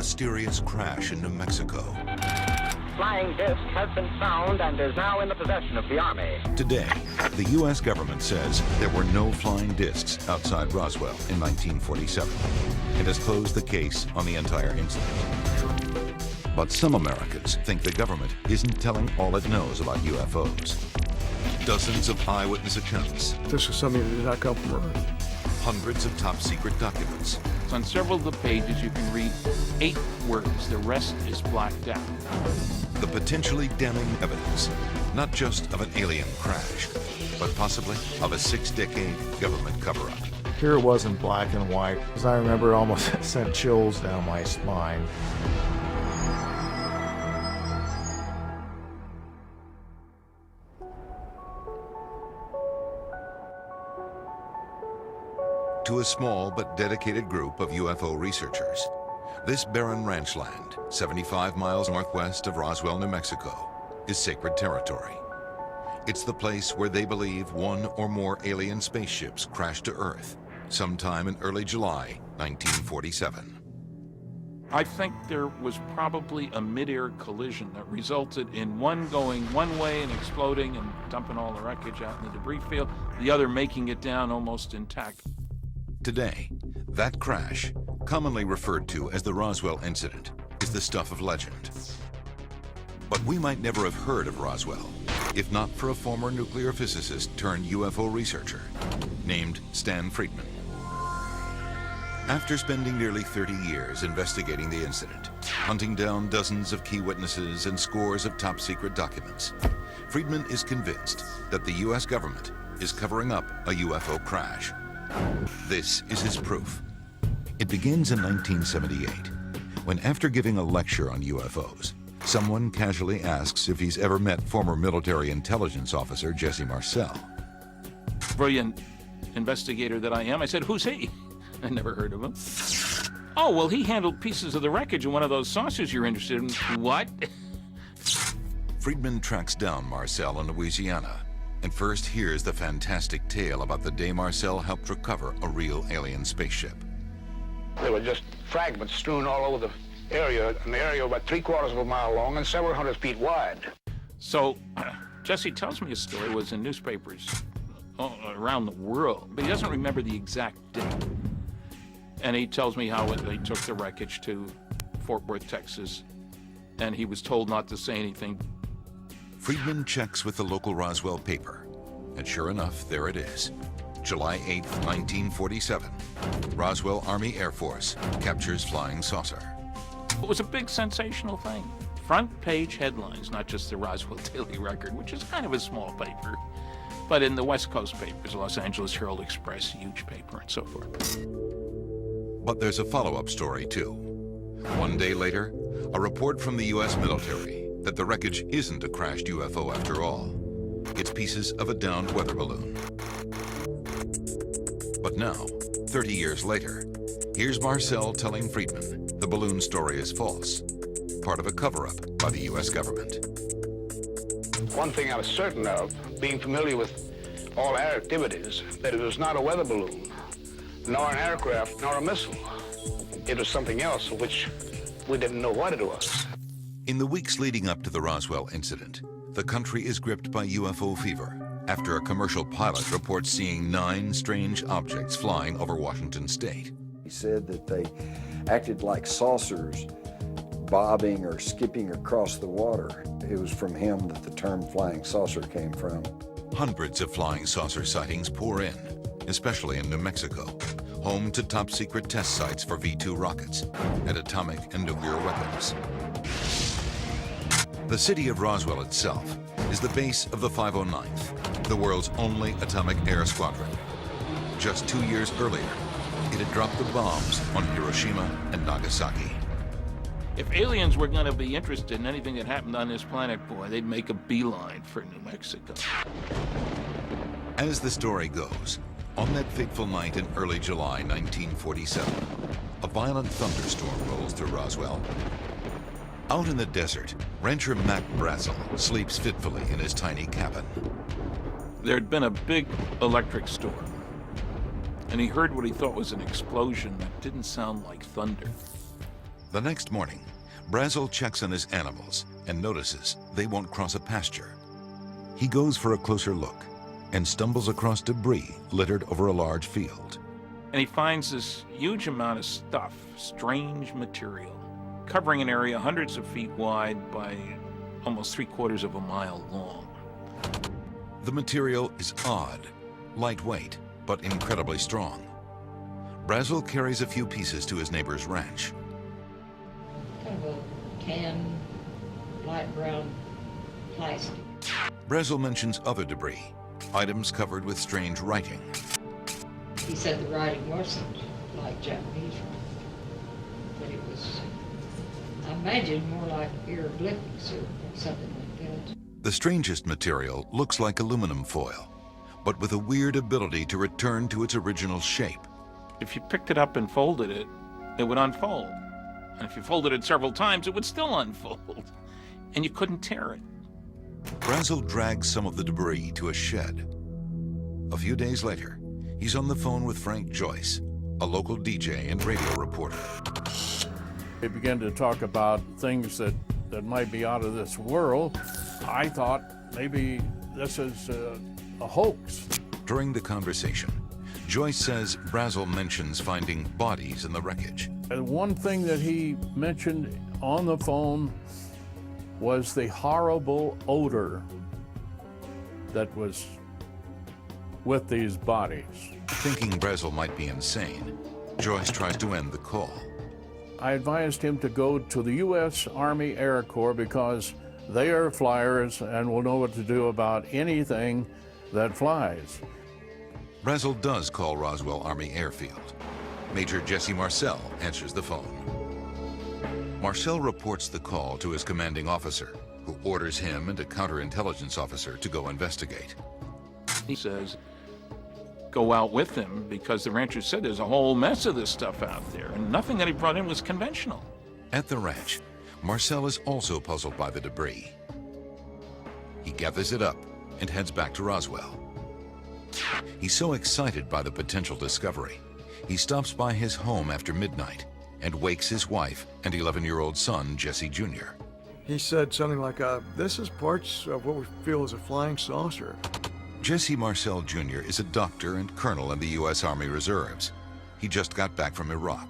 mysterious crash in New Mexico. Flying disc has been found and is now in the possession of the Army. Today, the U.S. government says there were no flying discs outside Roswell in 1947 and has closed the case on the entire incident. But some Americans think the government isn't telling all it knows about UFOs. Dozens of eyewitness accounts. This is something that did not come from Earth. Hundreds of top-secret documents. On several of the pages, you can read 8 words. The rest is blacked out. The potentially damning evidence, not just of an alien crash, but possibly of a 6-decade government cover-up. Here it was in black and white, as I remember, it almost sent chills down my spine. To a small but dedicated group of UFO researchers, this barren ranch land, 75 miles northwest of Roswell, New Mexico, is sacred territory. It's the place where they believe one or more alien spaceships crashed to Earth sometime in early July 1947. I think there was probably a mid-air collision that resulted in one going one way and exploding and dumping all the wreckage out in the debris field, the other making it down almost intact. Today, that crash, commonly referred to as the Roswell incident, is the stuff of legend. But we might never have heard of Roswell if not for a former nuclear physicist turned UFO researcher named Stan Friedman. After spending nearly 30 years investigating the incident, hunting down dozens of key witnesses and scores of top-secret documents, Friedman is convinced that the U.S. government is covering up a UFO crash. This is his proof. It begins in 1978, when after giving a lecture on UFOs, someone casually asks if he's ever met former military intelligence officer Jesse Marcel. Brilliant investigator that I am, I said, "Who's he?" I never heard of him. "Oh, well, he handled pieces of the wreckage in one of those saucers you're interested in." What? Friedman tracks down Marcel in Louisiana and first hears the fantastic tale about the day Marcel helped recover a real alien spaceship. There were just fragments strewn all over the area, an area about 3/4 of a mile long and several hundred feet wide. So, Jesse tells me his story was in newspapers around the world, but he doesn't remember the exact date. And he tells me how they took the wreckage to Fort Worth, Texas, and he was told not to say anything. Friedman checks with the local Roswell paper, and sure enough, there it is. July 8, 1947, Roswell Army Air Force captures flying saucer. It was a big sensational thing. Front page headlines, not just the Roswell Daily Record, which is kind of a small paper, but in the West Coast papers, Los Angeles Herald Express, huge paper, and so forth. But there's a follow-up story, too. One day later, a report from the U.S. military that the wreckage isn't a crashed UFO after all. It's pieces of a downed weather balloon. But now, 30 years later, here's Marcel telling Friedman the balloon story is false, part of a cover-up by the U.S. government. One thing I was certain of, being familiar with all our activities, that it was not a weather balloon, nor an aircraft, nor a missile. It was something else of which we didn't know what it was. In the weeks leading up to the Roswell incident, the country is gripped by UFO fever after a commercial pilot reports seeing 9 strange objects flying over Washington state. He said that they acted like saucers bobbing or skipping across the water. It was from him that the term flying saucer came from. Hundreds of flying saucer sightings pour in, especially in New Mexico, home to top-secret test sites for V-2 rockets and atomic and nuclear weapons. The city of Roswell itself is the base of the 509th, the world's only atomic air squadron. Just 2 years earlier, it had dropped the bombs on Hiroshima and Nagasaki. If aliens were going to be interested in anything that happened on this planet, boy, they'd make a beeline for New Mexico. As the story goes, on that fateful night in early July 1947, a violent thunderstorm rolls through Roswell. Out in the desert, rancher Mac Brazel sleeps fitfully in his tiny cabin. There'd been a big electric storm, and he heard what he thought was an explosion that didn't sound like thunder. The next morning, Brazel checks on his animals and notices they won't cross a pasture. He goes for a closer look and stumbles across debris littered over a large field. And he finds this huge amount of stuff, strange material, covering an area hundreds of feet wide by almost 3/4 of a mile long. The material is odd, lightweight, but incredibly strong. Brazel carries a few pieces to his neighbor's ranch. Kind of a tan, light brown plastic. Brazel mentions other debris, items covered with strange writing. He said the writing wasn't like Japanese writing, but it was, I imagine, more like hieroglyphics or something like that. The strangest material looks like aluminum foil, but with a weird ability to return to its original shape. If you picked it up and folded it, it would unfold. And if you folded it several times, it would still unfold. And you couldn't tear it. Brazel drags some of the debris to a shed. A few days later, he's on the phone with Frank Joyce, a local DJ and radio reporter. They began to talk about things that might be out of this world. I thought maybe this is a hoax. During the conversation, Joyce says Brazel mentions finding bodies in the wreckage. And one thing that he mentioned on the phone was the horrible odor that was with these bodies. Thinking Brazel might be insane, Joyce tries to end the call. I advised him to go to the U.S. Army Air Corps because they are flyers and will know what to do about anything that flies. Brazel does call Roswell Army Airfield. Major Jesse Marcel answers the phone. Marcel reports the call to his commanding officer, who orders him and a counterintelligence officer to go investigate. He says, go out with him because the rancher said there's a whole mess of this stuff out there, and nothing that he brought in was conventional. At the ranch, Marcel is also puzzled by the debris. He gathers it up and heads back to Roswell. He's so excited by the potential discovery, he stops by his home after midnight and wakes his wife and 11-year-old son, Jesse Jr. He said something like, this is parts of what we feel is a flying saucer. Jesse Marcel Jr. is a doctor and colonel in the U.S. Army Reserves. He just got back from Iraq.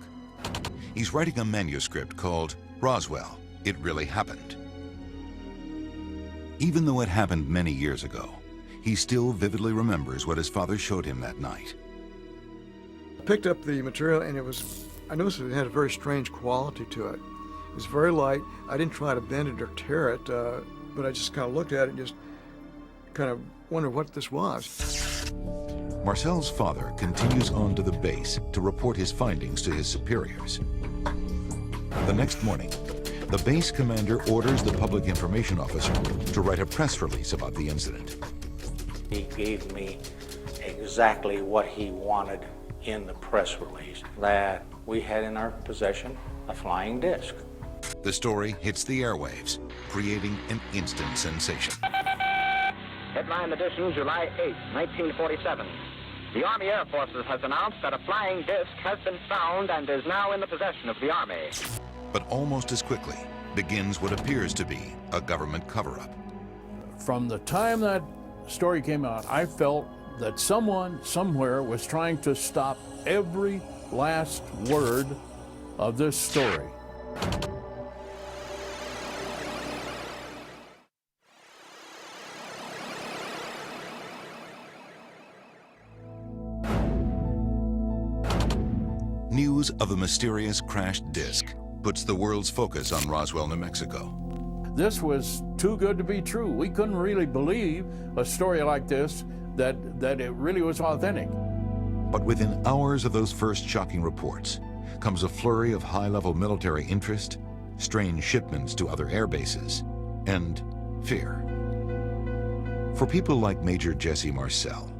He's writing a manuscript called Roswell, It Really Happened. Even though it happened many years ago, he still vividly remembers what his father showed him that night. I picked up the material and I noticed it had a very strange quality to it. It was very light. I didn't try to bend it or tear it, but I just kind of looked at it and just kind of wondered what this was. Marcel's father continues on to the base to report his findings to his superiors. The next morning, the base commander orders the public information officer to write a press release about the incident. He gave me exactly what he wanted in the press release, that we had in our possession a flying disc. The story hits the airwaves, creating an instant sensation. Headline edition, July 8, 1947. The Army Air Forces has announced that a flying disc has been found and is now in the possession of the Army. But almost as quickly begins what appears to be a government cover-up. From the time that story came out, I felt that someone somewhere was trying to stop every last word of this story. News of a mysterious crashed disc puts the world's focus on Roswell, New Mexico. This was too good to be true. We couldn't really believe a story like this, that it really was authentic. But within hours of those first shocking reports comes a flurry of high-level military interest, strange shipments to other air bases, and fear. For people like Major Jesse Marcel,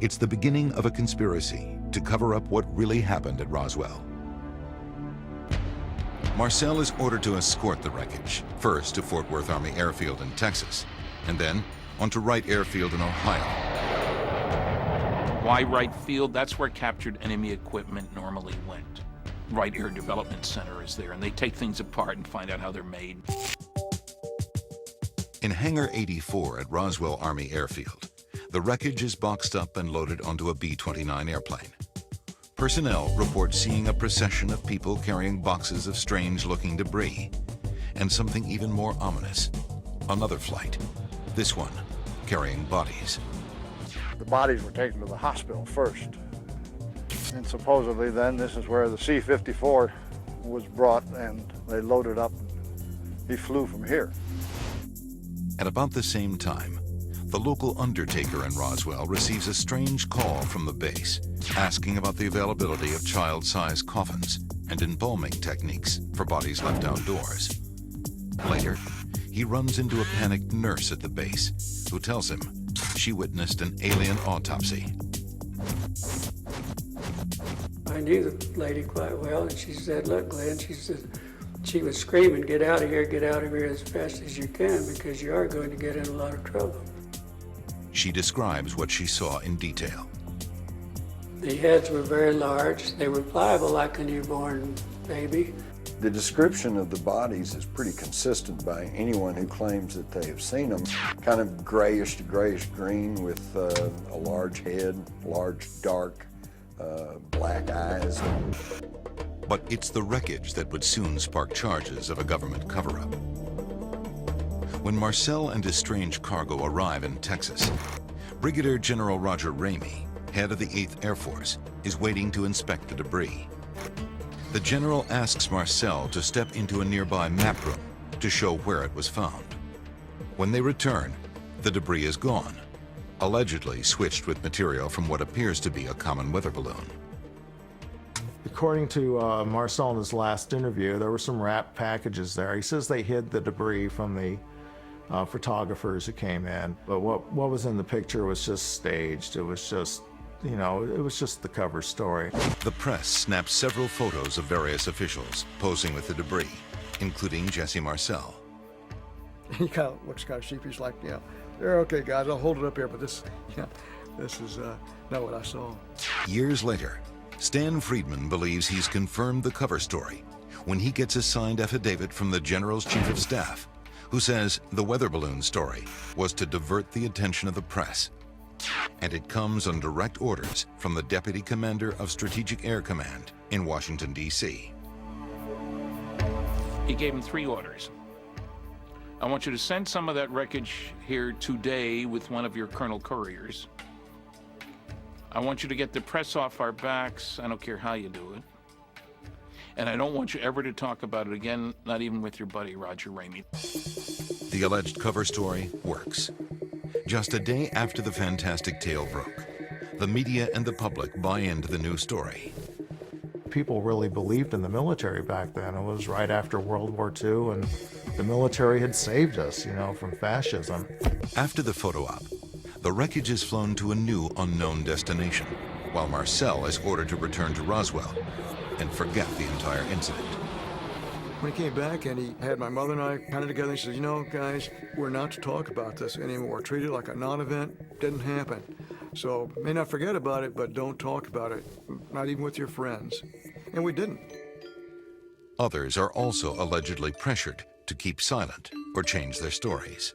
it's the beginning of a conspiracy to cover up what really happened at Roswell. Marcel is ordered to escort the wreckage, first to Fort Worth Army Airfield in Texas, and then on to Wright Airfield in Ohio. Why Wright Field? That's where captured enemy equipment normally went. Wright Air Development Center is there, and they take things apart and find out how they're made. In Hangar 84 at Roswell Army Airfield, the wreckage is boxed up and loaded onto a B-29 airplane. Personnel report seeing a procession of people carrying boxes of strange-looking debris, and something even more ominous, another flight, this one carrying bodies. The bodies were taken to the hospital first, and supposedly then this is where the C-54 was brought and they loaded up. He flew from here. At about the same time, the local undertaker in Roswell receives a strange call from the base, asking about the availability of child-sized coffins and embalming techniques for bodies left outdoors. Later, he runs into a panicked nurse at the base, who tells him she witnessed an alien autopsy. I knew the lady quite well, and she said, "Look, Glenn," she said, she was screaming, get out of here as fast as you can, because you are going to get in a lot of trouble." She describes what she saw in detail. The heads were very large. They were pliable like a newborn baby. The description of the bodies is pretty consistent by anyone who claims that they have seen them. Kind of grayish to grayish green with a large head, large dark black eyes. But it's the wreckage that would soon spark charges of a government cover-up. When Marcel and his strange cargo arrive in Texas, Brigadier General Roger Ramey, head of the 8th Air Force, is waiting to inspect the debris. The general asks Marcel to step into a nearby map room to show where it was found. When they return, the debris is gone, allegedly switched with material from what appears to be a common weather balloon. According to Marcel in his last interview, there were some wrapped packages there. He says they hid the debris from the photographers who came in, but what was in the picture was just staged. It was just, you know, it was just the cover story. The press snaps several photos of various officials posing with the debris, including Jesse Marcel. He kind of looks kind of sheepish, like, you know, "They're okay, guys, I'll hold it up here, but this is not what I saw." Years later, Stan Friedman believes he's confirmed the cover story when he gets a signed affidavit from the General's Chief of Staff, who says the weather balloon story was to divert the attention of the press. And it comes on direct orders from the Deputy Commander of Strategic Air Command in Washington, D.C. He gave him 3 orders. I want you to send some of that wreckage here today with one of your Colonel Couriers. I want you to get the press off our backs. I don't care how you do it. And I don't want you ever to talk about it again, not even with your buddy Roger Ramey. The alleged cover story works. Just a day after the fantastic tale broke, the media and the public buy into the new story. People really believed in the military back then. It was right after World War II, and the military had saved us, you know, from fascism. After the photo op, the wreckage is flown to a new unknown destination, while Marcel is ordered to return to Roswell and forget the entire incident. When he came back and he had my mother and I kind of together, he said, "You know, guys, we're not to talk about this anymore. Treat it like a non-event. Didn't happen. So may not forget about it, but don't talk about it, not even with your friends." And we didn't. Others are also allegedly pressured to keep silent or change their stories.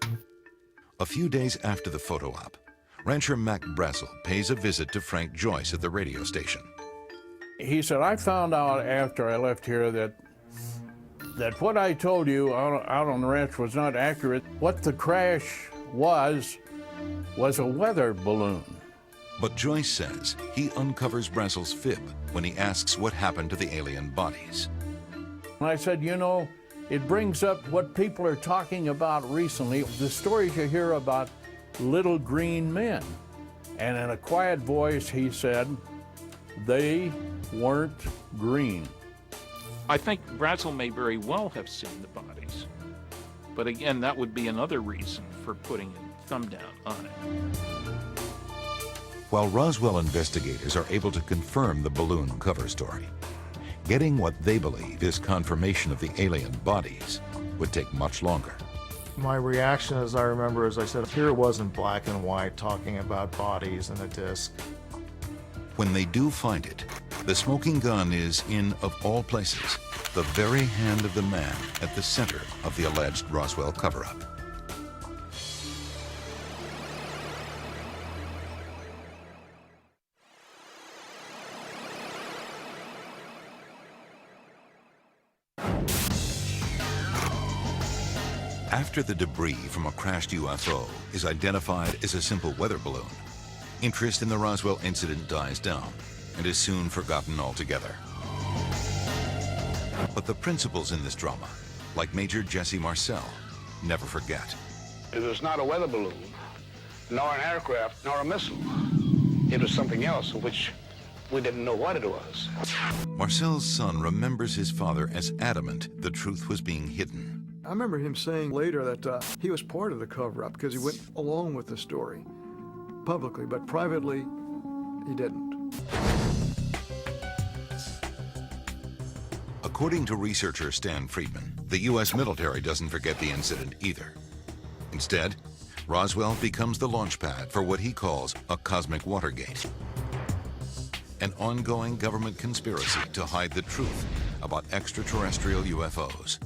A few days after the photo op, rancher Mac Brazel pays a visit to Frank Joyce at the radio station. He said, "I found out after I left here that what I told you out on the ranch was not accurate. What the crash was a weather balloon." But Joyce says he uncovers Brazel's fib when he asks what happened to the alien bodies. And I said, "You know, it brings up what people are talking about recently, the stories you hear about little green men." And in a quiet voice, he said, "They weren't green." I think Brazel may very well have seen the bodies. But again, that would be another reason for putting a thumb down on it. While Roswell investigators are able to confirm the balloon cover story, getting what they believe is confirmation of the alien bodies would take much longer. My reaction, as I remember, as I said, here it was in black and white talking about bodies and a disc. When they do find it, The smoking gun is in, of all places, the very hand of the man at the center of the alleged Roswell cover-up. After the debris from a crashed UFO is identified as a simple weather balloon, interest in the Roswell incident dies down and is soon forgotten altogether. But the principals in this drama, like Major Jesse Marcel, never forget. It was not a weather balloon, nor an aircraft, nor a missile. It was something else of which we didn't know what it was. Marcel's son remembers his father as adamant the truth was being hidden. I remember him saying later that he was part of the cover-up because he went along with the story publicly, but privately, he didn't. According to researcher Stan Friedman, the U.S. military doesn't forget the incident either. Instead, Roswell becomes the launchpad for what he calls a cosmic Watergate, an ongoing government conspiracy to hide the truth about extraterrestrial UFOs.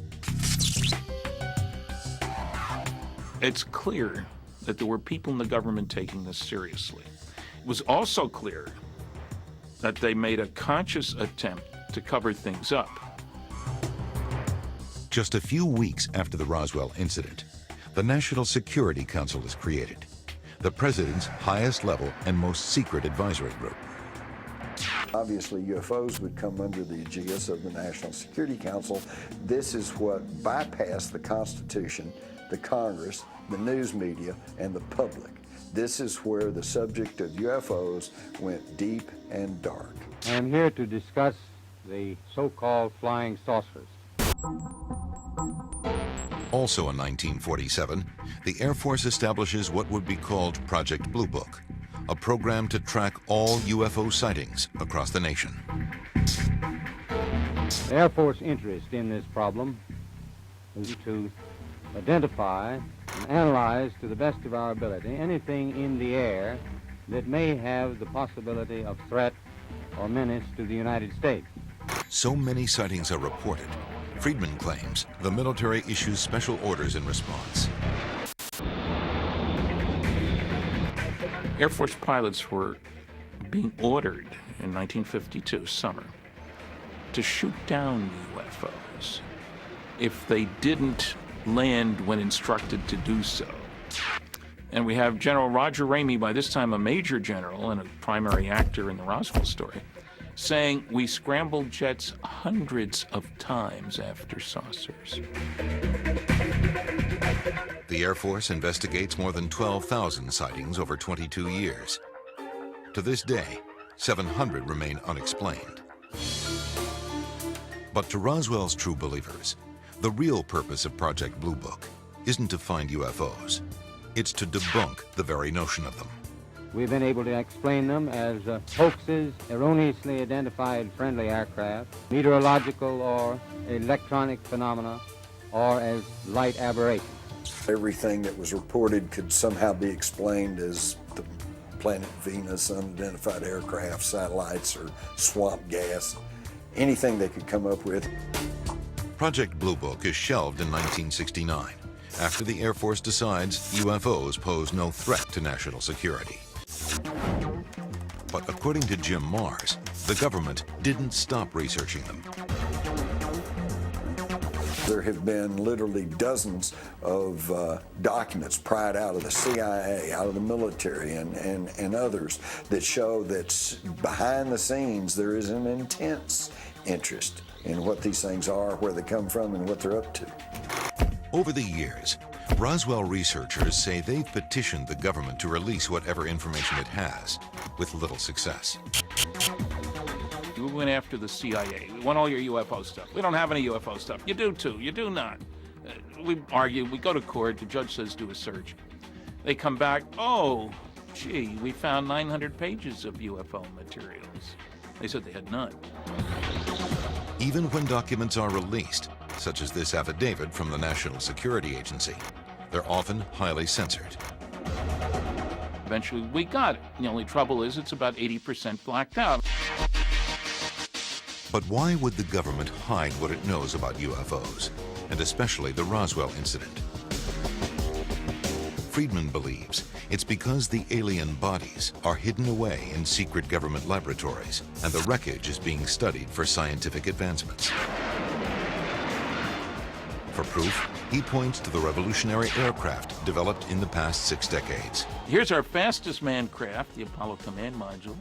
It's clear that there were people in the government taking this seriously. It was also clear that they made a conscious attempt to cover things up. Just a few weeks after the Roswell incident, the National Security Council is created, the president's highest level and most secret advisory group. Obviously, UFOs would come under the aegis of the National Security Council. This is what bypassed the Constitution, the Congress, the news media, and the public. This is where the subject of UFOs went deep and dark. I'm here to discuss the so-called flying saucers. Also in 1947, the Air Force establishes what would be called Project Blue Book, a program to track all UFO sightings across the nation. The Air Force interest in this problem is to identify and analyze to the best of our ability anything in the air that may have the possibility of threat or menace to the United States. So many sightings are reported, Friedman claims the military issues special orders in response. Air Force pilots were being ordered in 1952 summer to shoot down UFOs if they didn't land when instructed to do so. And we have General Roger Ramey, by this time a major general and a primary actor in the Roswell story, saying we scrambled jets hundreds of times after saucers. The Air Force investigates more than 12,000 sightings over 22 years. To this day, 700 remain unexplained. But to Roswell's true believers, the real purpose of Project Blue Book isn't to find UFOs. It's to debunk the very notion of them. We've been able to explain them as hoaxes, erroneously identified friendly aircraft, meteorological or electronic phenomena, or as light aberrations. Everything that was reported could somehow be explained as the planet Venus, unidentified aircraft, satellites, or swamp gas. Anything they could come up with. Project Blue Book is shelved in 1969 after the Air Force decides UFOs pose no threat to national security. But according to Jim Mars, the government didn't stop researching them. There have been literally dozens of documents pried out of the CIA, out of the military, and others that show that behind the scenes there is an intense interest in what these things are, where they come from, and what they're up to. Over the years, Roswell researchers say they've petitioned the government to release whatever information it has, with little success. We went after the CIA. We want all your UFO stuff. We don't have any UFO stuff. You do too. You do not. We argue. We go to court. The judge says do a search. They come back. Oh, gee, we found 900 pages of UFO materials. They said they had none. Even when documents are released, such as this affidavit from the National Security Agency, they're often highly censored. Eventually, we got it. The only trouble is it's about 80% blacked out. But why would the government hide what it knows about UFOs, and especially the Roswell incident? Friedman believes it's because the alien bodies are hidden away in secret government laboratories, and the wreckage is being studied for scientific advancements. For proof, he points to the revolutionary aircraft developed in the past 6 decades. Here's our fastest manned craft, the Apollo Command Module.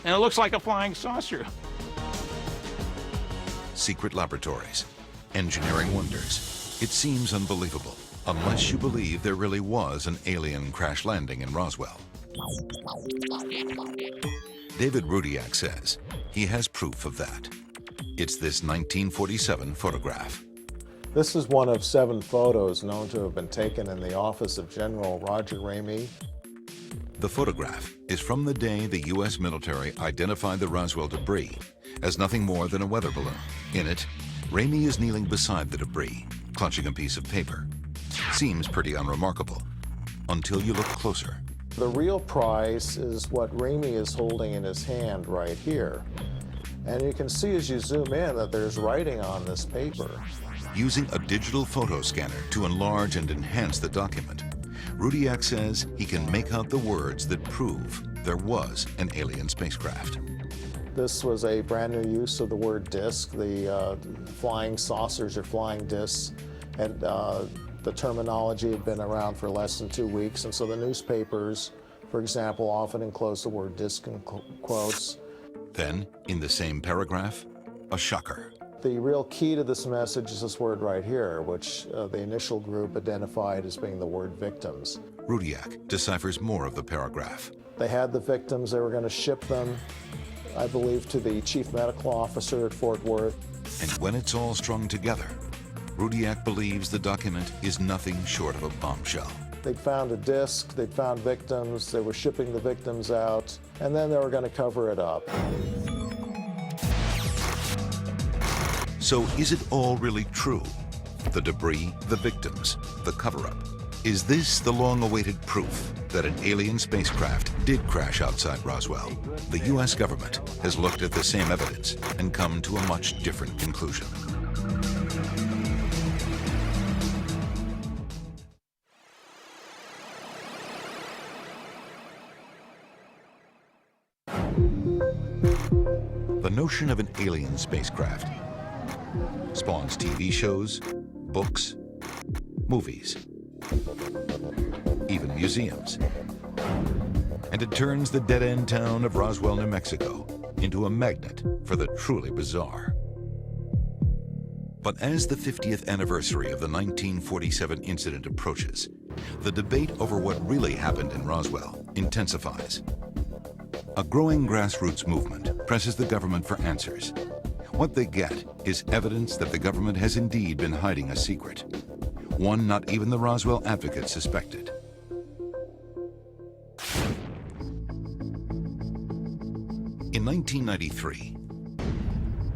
And it looks like a flying saucer. Secret laboratories, engineering wonders. It seems unbelievable, unless you believe there really was an alien crash landing in Roswell. David Rudiak says he has proof of that. It's this 1947 photograph. This is one of 7 photos known to have been taken in the office of General Roger Ramey. The photograph is from the day the U.S. military identified the Roswell debris as nothing more than a weather balloon. In it, Ramey is kneeling beside the debris, clutching a piece of paper. Seems pretty unremarkable, until you look closer. The real prize is what Ramey is holding in his hand right here. And you can see as you zoom in that there's writing on this paper. Using a digital photo scanner to enlarge and enhance the document, Rudiak says he can make out the words that prove there was an alien spacecraft. This was a brand new use of the word disc. The flying saucers or flying discs, and the terminology had been around for less than 2 weeks, and so the newspapers, for example, often enclose the word disc in quotes. Then, in the same paragraph, a shocker. The real key to this message is this word right here, which the initial group identified as being the word victims. Rudiak deciphers more of the paragraph. They had the victims, they were going to ship them, I believe, to the chief medical officer at Fort Worth. And when it's all strung together, Rudiak believes the document is nothing short of a bombshell. They'd found a disc, they'd found victims, they were shipping the victims out, and then they were going to cover it up. So is it all really true? The debris, the victims, the cover-up. Is this the long-awaited proof that an alien spacecraft did crash outside Roswell? The U.S. government has looked at the same evidence and come to a much different conclusion. The notion of an alien spacecraft spawns TV shows, books, movies, even museums. And it turns the dead-end town of Roswell, New Mexico into a magnet for the truly bizarre. But as the 50th anniversary of the 1947 incident approaches, the debate over what really happened in Roswell intensifies. A growing grassroots movement presses the government for answers. What they get is evidence that the government has indeed been hiding a secret, one not even the Roswell advocates suspected. In 1993,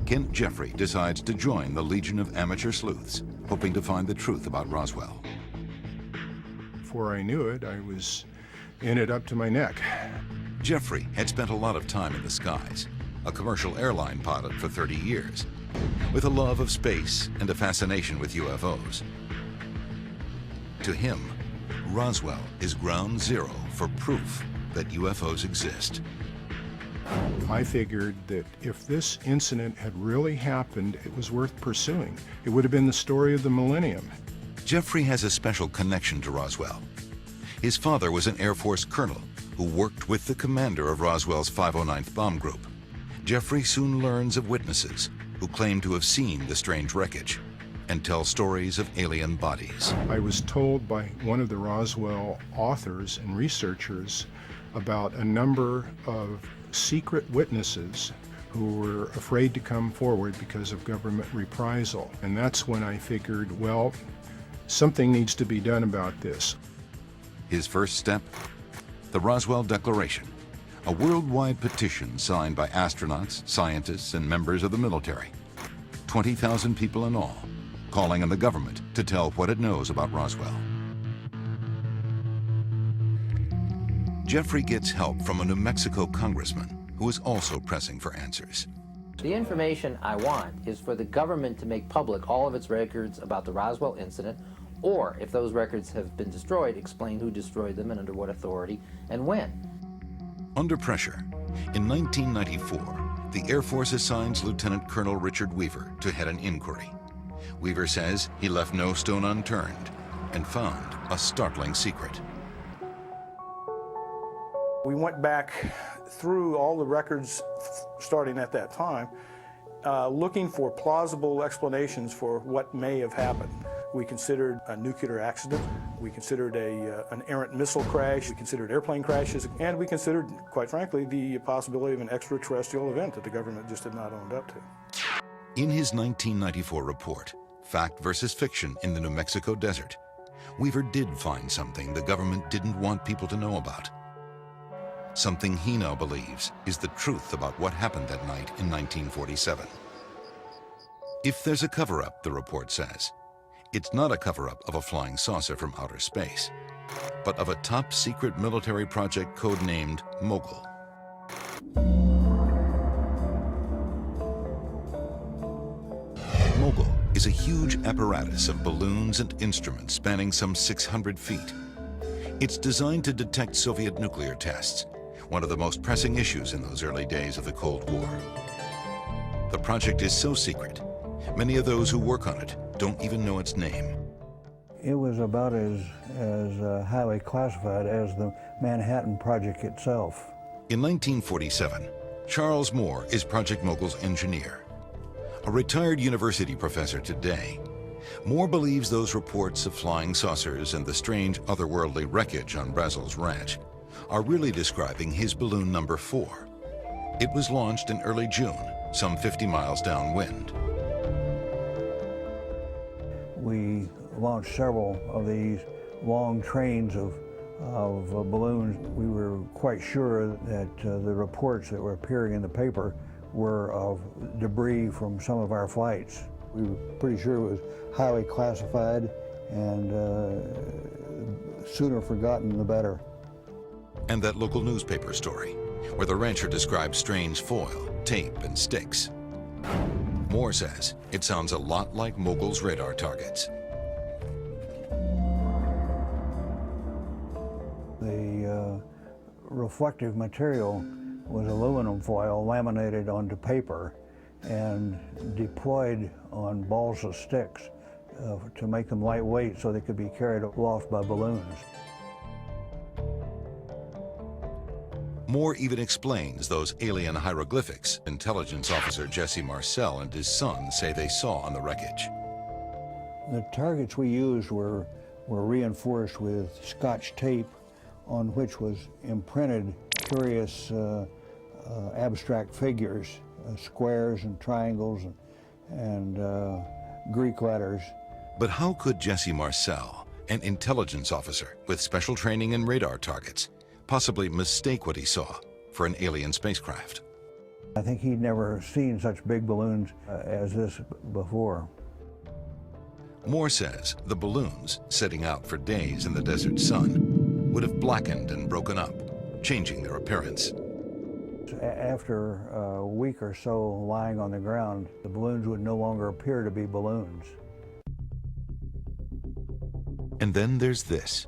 Kent Jeffrey decides to join the Legion of Amateur Sleuths, hoping to find the truth about Roswell. Before I knew it, I was in it up to my neck. Jeffrey had spent a lot of time in the skies, a commercial airline pilot for 30 years, with a love of space and a fascination with UFOs. To him, Roswell is ground zero for proof that UFOs exist. I figured that if this incident had really happened, it was worth pursuing. It would have been the story of the millennium. Jeffrey has a special connection to Roswell. His father was an Air Force colonel who worked with the commander of Roswell's 509th Bomb Group. Jeffrey soon learns of witnesses who claim to have seen the strange wreckage and tell stories of alien bodies. I was told by one of the Roswell authors and researchers about a number of secret witnesses who were afraid to come forward because of government reprisal. And that's when I figured, well, something needs to be done about this. His first step? The Roswell Declaration, a worldwide petition signed by astronauts, scientists, and members of the military. 20,000 people in all, calling on the government to tell what it knows about Roswell. Jeffrey gets help from a New Mexico congressman who is also pressing for answers. The information I want is for the government to make public all of its records about the Roswell incident, or if those records have been destroyed, explain who destroyed them and under what authority and when. Under pressure, in 1994, the Air Force assigns Lieutenant Colonel Richard Weaver to head an inquiry. Weaver says he left no stone unturned and found a startling secret. We went back through all the records starting at that time, looking for plausible explanations for what may have happened. We considered a nuclear accident, we considered an errant missile crash, we considered airplane crashes, and we considered, quite frankly, the possibility of an extraterrestrial event that the government just had not owned up to. In his 1994 report, Fact versus Fiction in the New Mexico Desert, Weaver did find something the government didn't want people to know about. Something he now believes is the truth about what happened that night in 1947. If there's a cover-up, the report says, it's not a cover-up of a flying saucer from outer space, but of a top-secret military project codenamed Mogul. Mogul is a huge apparatus of balloons and instruments spanning some 600 feet. It's designed to detect Soviet nuclear tests, one of the most pressing issues in those early days of the Cold War. The project is so secret, many of those who work on it don't even know its name. It was about as highly classified as the Manhattan Project itself. In 1947, Charles Moore is Project Mogul's engineer. A retired university professor today, Moore believes those reports of flying saucers and the strange otherworldly wreckage on Brazel's ranch are really describing his balloon number 4. It was launched in early June, some 50 miles downwind. We launched several of these long trains of balloons. We were quite sure that the reports that were appearing in the paper were of debris from some of our flights. We were pretty sure it was highly classified, and sooner forgotten the better. And that local newspaper story, where the rancher describes strange foil, tape, and sticks. Moore says it sounds a lot like Mogul's radar targets. The reflective material was aluminum foil laminated onto paper and deployed on balls of sticks to make them lightweight so they could be carried aloft by balloons. Moore even explains those alien hieroglyphics intelligence officer Jesse Marcel and his son say they saw on the wreckage. The targets we used were reinforced with Scotch tape on which was imprinted curious abstract figures, squares and triangles and Greek letters. But how could Jesse Marcel, an intelligence officer with special training in radar targets, possibly mistake what he saw for an alien spacecraft? I think he'd never seen such big balloons as this before. Moore says the balloons, sitting out for days in the desert sun, would have blackened and broken up, changing their appearance. After a week or so lying on the ground, the balloons would no longer appear to be balloons. And then there's this.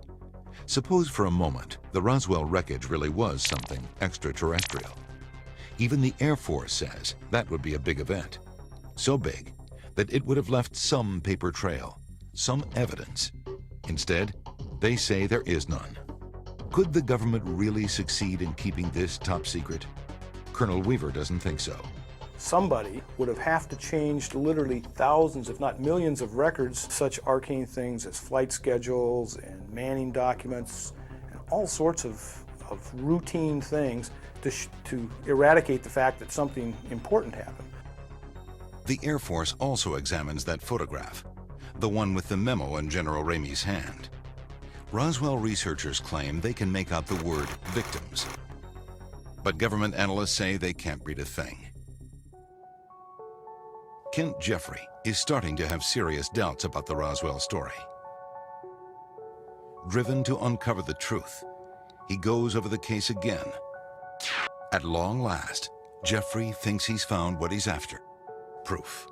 Suppose for a moment the Roswell wreckage really was something extraterrestrial. Even the Air Force says that would be a big event. So big that it would have left some paper trail, some evidence. Instead, they say there is none. Could the government really succeed in keeping this top secret? Colonel Weaver doesn't think so. Somebody would have to change literally thousands, if not millions of records, such arcane things as flight schedules and manning documents and all sorts of routine things to eradicate the fact that something important happened. The Air Force also examines that photograph, the one with the memo in General Ramey's hand. Roswell researchers claim they can make out the word victims. But government analysts say they can't read a thing. Kent Jeffrey is starting to have serious doubts about the Roswell story. Driven to uncover the truth, he goes over the case again. At long last, Jeffrey thinks he's found what he's after: proof.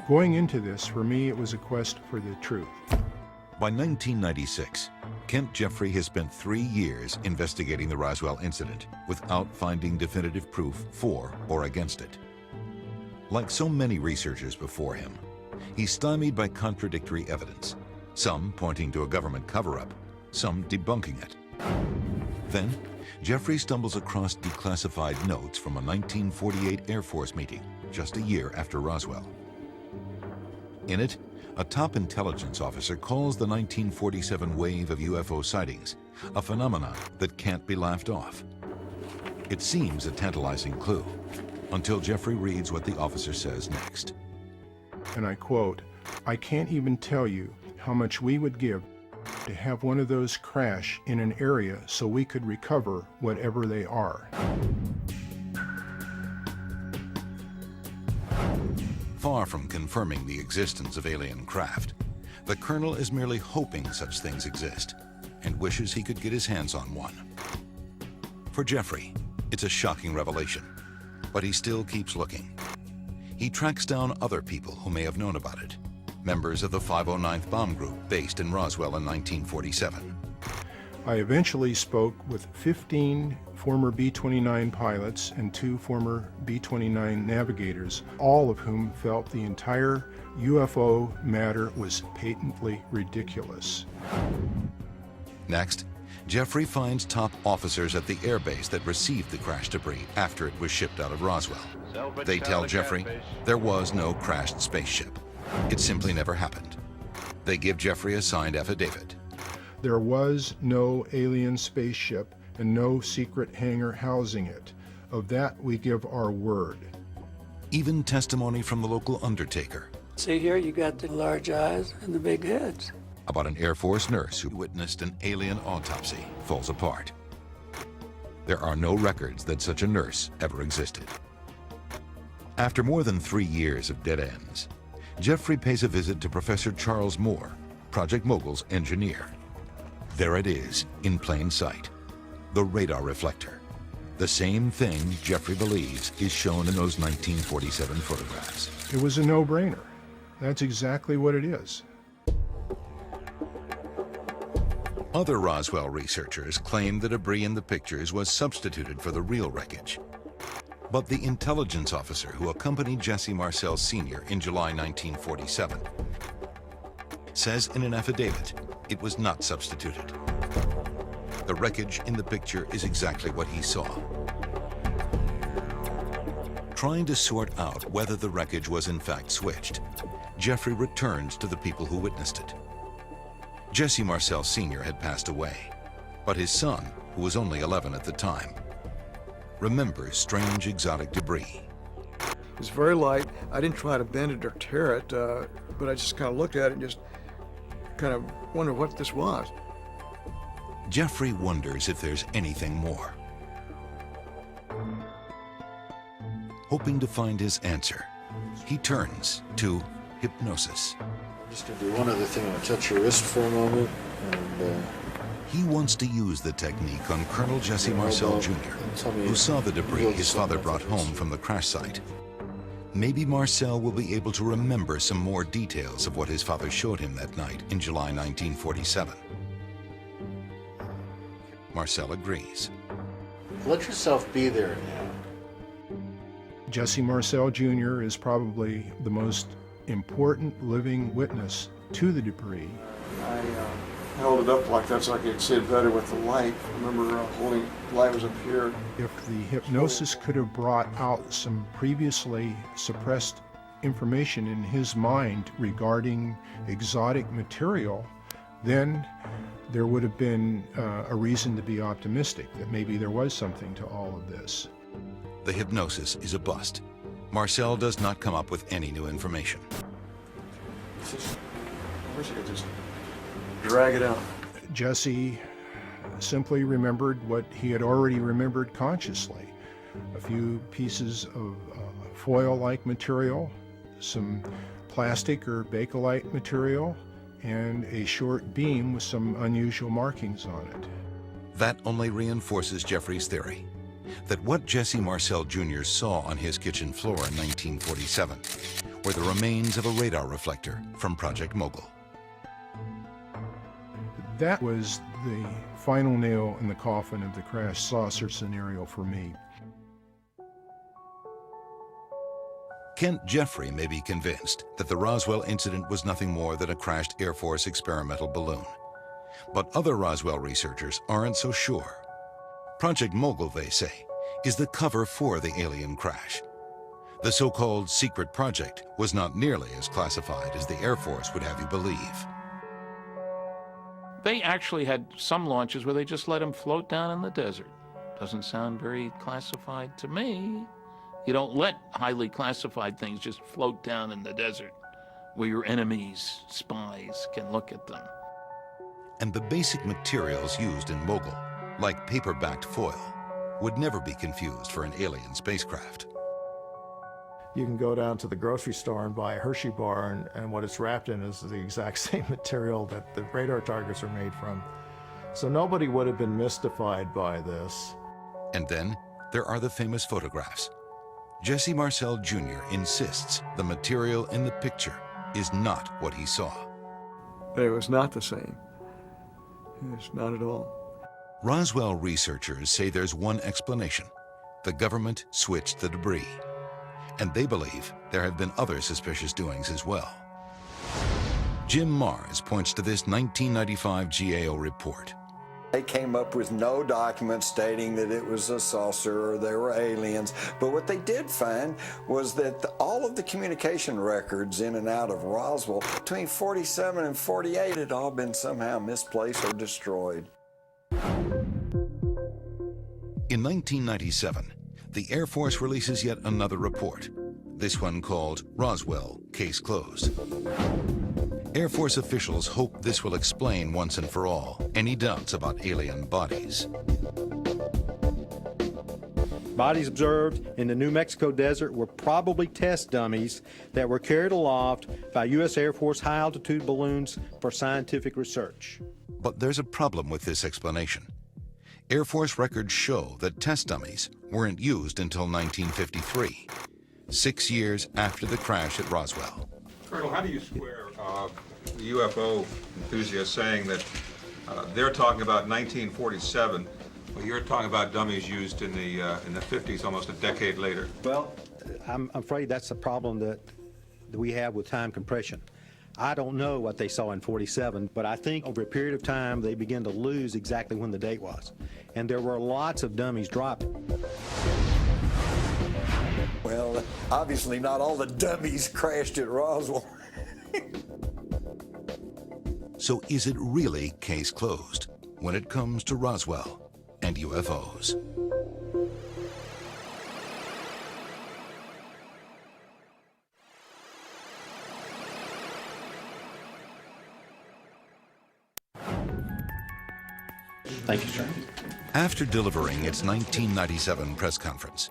Going into this, for me, it was a quest for the truth. By 1996, Kent Jeffrey has spent 3 years investigating the Roswell incident without finding definitive proof for or against it. Like so many researchers before him, he's stymied by contradictory evidence, some pointing to a government cover-up, some debunking it. Then, Jeffrey stumbles across declassified notes from a 1948 Air Force meeting, just a year after Roswell. In it, a top intelligence officer calls the 1947 wave of UFO sightings a phenomenon that can't be laughed off. It seems a tantalizing clue, until Jeffrey reads what the officer says next. And I quote, "I can't even tell you how much we would give to have one of those crash in an area so we could recover whatever they are." Far from confirming the existence of alien craft, the colonel is merely hoping such things exist and wishes he could get his hands on one. For Jeffrey, it's a shocking revelation, but he still keeps looking. He tracks down other people who may have known about it, members of the 509th Bomb Group based in Roswell in 1947. I eventually spoke with 15 former B-29 pilots and 2 former B-29 navigators, all of whom felt the entire UFO matter was patently ridiculous. Next, Jeffrey finds top officers at the airbase that received the crash debris after it was shipped out of Roswell. They tell Jeffrey there was no crashed spaceship. It simply never happened. They give Jeffrey a signed affidavit. There was no alien spaceship and no secret hangar housing it. Of that we give our word. Even testimony from the local undertaker. See here, you got the large eyes and the big heads. About an Air Force nurse who witnessed an alien autopsy falls apart. There are no records that such a nurse ever existed. After more than 3 years of dead ends, Jeffrey pays a visit to Professor Charles Moore, Project Mogul's engineer. There it is, in plain sight. The radar reflector. The same thing Jeffrey believes is shown in those 1947 photographs. It was a no-brainer. That's exactly what it is. Other Roswell researchers claim the debris in the pictures was substituted for the real wreckage. But the intelligence officer who accompanied Jesse Marcel Sr. in July 1947 says in an affidavit it was not substituted. The wreckage in the picture is exactly what he saw. Trying to sort out whether the wreckage was in fact switched, Jeffrey returns to the people who witnessed it. Jesse Marcel Sr. had passed away, but his son, who was only 11 at the time, remembers strange exotic debris. It was very light. I didn't try to bend it or tear it, but I just kind of looked at it and just kind of wondered what this was. Jeffrey wonders if there's anything more. Hoping to find his answer, he turns to hypnosis. I'm just going to do one other thing. I'm going to touch your wrist for a moment. And, He wants to use the technique on Colonel Jesse Marcel Jr., who saw the debris his father brought home from the crash site. Maybe Marcel will be able to remember some more details of what his father showed him that night in July 1947. Marcel agrees. let yourself be there now. Jesse Marcel Jr. is probably the most important living witness to the debris. I held it up like that so I could see it better with the light. I remember holding the light was up here. If the hypnosis could have brought out some previously suppressed information in his mind regarding exotic material, then there would have been a reason to be optimistic that maybe there was something to all of this. The hypnosis is a bust. Marcel does not come up with any new information. I wish I could just drag it out. Jesse simply remembered what he had already remembered consciously. A few pieces of foil-like material, some plastic or bakelite material, and a short beam with some unusual markings on it. That only reinforces Jeffrey's theory that what Jesse Marcel Jr. saw on his kitchen floor in 1947 were the remains of a radar reflector from Project Mogul. That was the final nail in the coffin of the crash saucer scenario for me. Kent Jeffrey may be convinced that the Roswell incident was nothing more than a crashed Air Force experimental balloon. But other Roswell researchers aren't so sure. Project Mogul, they say, is the cover for the alien crash. The so-called secret project was not nearly as classified as the Air Force would have you believe. They actually had some launches where they just let them float down in the desert. Doesn't sound very classified to me. You don't let highly classified things just float down in the desert where your enemies, spies, can look at them. And the basic materials used in Mogul, like paper-backed foil, would never be confused for an alien spacecraft. You can go down to the grocery store and buy a Hershey bar, and what it's wrapped in is the exact same material that the radar targets are made from. So nobody would have been mystified by this. And then there are the famous photographs. Jesse Marcel Jr. insists the material in the picture is not what he saw. It was not the same. It's not at all. Roswell researchers say there's one explanation. The government switched the debris. And they believe there have been other suspicious doings as well. Jim Mars points to this 1995 GAO report. They came up with no document stating that it was a saucer or there were aliens, but what they did find was that all of the communication records in and out of Roswell between 47 and 48 had all been somehow misplaced or destroyed. In 1997, the Air Force releases yet another report, this one called Roswell, Case Closed. Air Force officials hope this will explain once and for all any doubts about alien bodies. Bodies observed in the New Mexico desert were probably test dummies that were carried aloft by U.S. Air Force high-altitude balloons for scientific research. But there's a problem with this explanation. Air Force records show that test dummies weren't used until 1953, 6 years after the crash at Roswell. Colonel, how do you square the UFO enthusiasts saying that they're talking about 1947, well, you're talking about dummies used in the 50s, almost a decade later? Well, I'm afraid that's the problem that we have with time compression. I don't know what they saw in 47, but I think over a period of time they began to lose exactly when the date was. And there were lots of dummies dropped. Well, obviously not all the dummies crashed at Roswell. So is it really case closed when it comes to Roswell and UFOs? Thank you, sir. After delivering its 1997 press conference,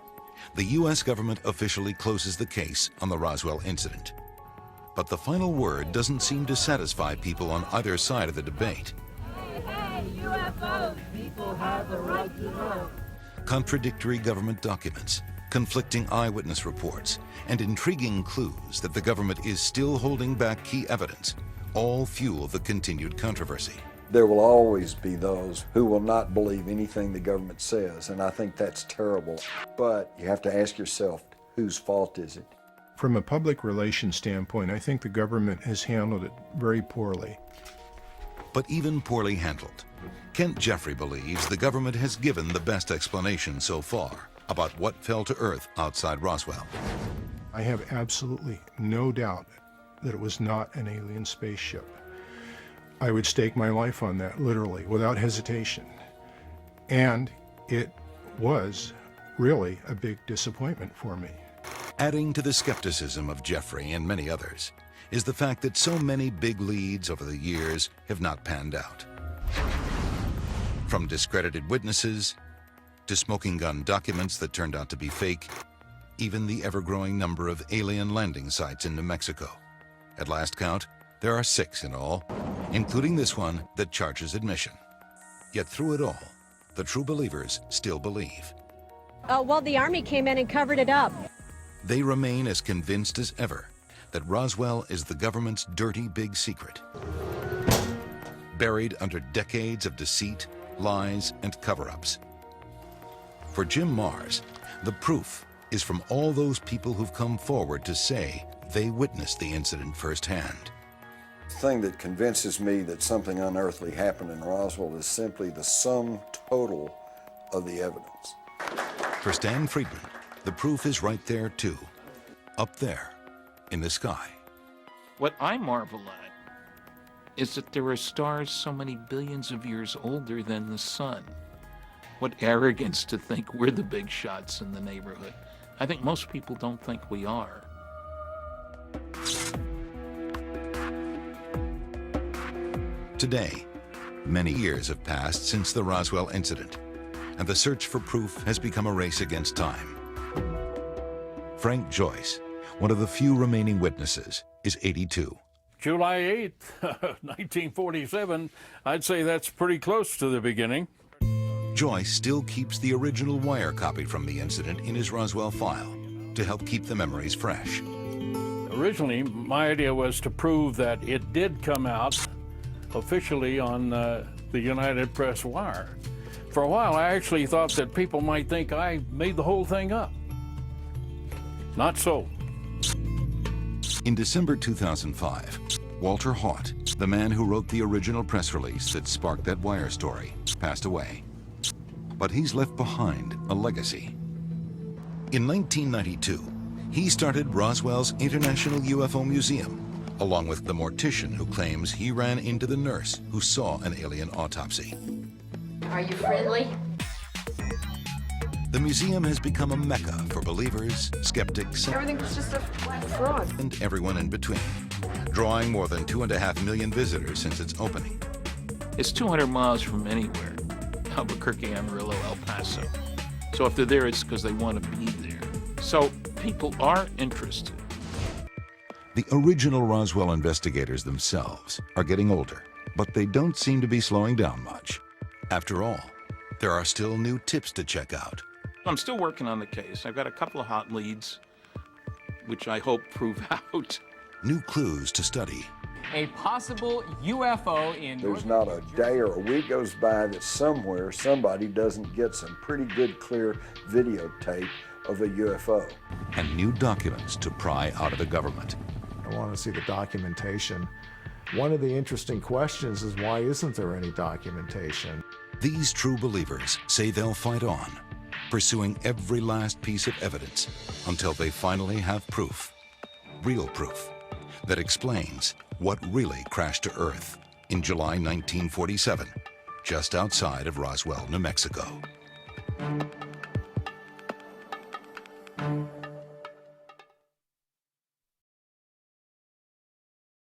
the U.S. government officially closes the case on the Roswell incident. But the final word doesn't seem to satisfy people on either side of the debate. Hey, UFOs, people have the right to know. Contradictory government documents, conflicting eyewitness reports, and intriguing clues that the government is still holding back key evidence all fuel the continued controversy. There will always be those who will not believe anything the government says, and I think that's terrible. But you have to ask yourself, whose fault is it? From a public relations standpoint, I think the government has handled it very poorly. But even poorly handled, Kent Jeffrey believes the government has given the best explanation so far about what fell to Earth outside Roswell. I have absolutely no doubt that it was not an alien spaceship. I would stake my life on that, literally, without hesitation. And it was really a big disappointment for me. Adding to the skepticism of Jeffrey and many others is the fact that so many big leads over the years have not panned out. From discredited witnesses to smoking gun documents that turned out to be fake, even the ever-growing number of alien landing sites in New Mexico. At last count, there are 6 in all, including this one that charges admission. Yet through it all, the true believers still believe. Well, the Army came in and covered it up. They remain as convinced as ever that Roswell is the government's dirty big secret, buried under decades of deceit, lies, and cover-ups. For Jim Mars, the proof is from all those people who've come forward to say they witnessed the incident firsthand. The thing that convinces me that something unearthly happened in Roswell is simply the sum total of the evidence. For Stan Friedman, the proof is right there too, up there in the sky. What I marvel at is that there are stars so many billions of years older than the sun. What arrogance to think we're the big shots in the neighborhood. I think most people don't think we are. Today, many years have passed since the Roswell incident, and the search for proof has become a race against time. Frank Joyce, one of the few remaining witnesses, is 82. July 8th, 1947, I'd say that's pretty close to the beginning. Joyce still keeps the original wire copy from the incident in his Roswell file to help keep the memories fresh. Originally, my idea was to prove that it did come out officially on the United Press wire. For a while, I actually thought that people might think I made the whole thing up. Not so. In December 2005, Walter Haut, the man who wrote the original press release that sparked that wire story, passed away. But he's left behind a legacy. In 1992, he started Roswell's International UFO Museum, along with the mortician who claims he ran into the nurse who saw an alien autopsy. Are you friendly? The museum has become a mecca for believers, skeptics, Everything was just a fraud. and everyone in between, drawing more than 2.5 million visitors since its opening. It's 200 miles from anywhere, Albuquerque, Amarillo, El Paso. So if they're there, it's because they want to be there. So people are interested. The original Roswell investigators themselves are getting older, but they don't seem to be slowing down much. After all, there are still new tips to check out. I'm still working on the case. I've got a couple of hot leads, which I hope prove out. New clues to study. A possible UFO in... There's not a day or a week goes by that somewhere somebody doesn't get some pretty good clear videotape of a UFO. And new documents to pry out of the government. I want to see the documentation. One of the interesting questions is, why isn't there any documentation? These true believers say they'll fight on, pursuing every last piece of evidence until they finally have proof, real proof, that explains what really crashed to Earth in July 1947, just outside of Roswell, New Mexico.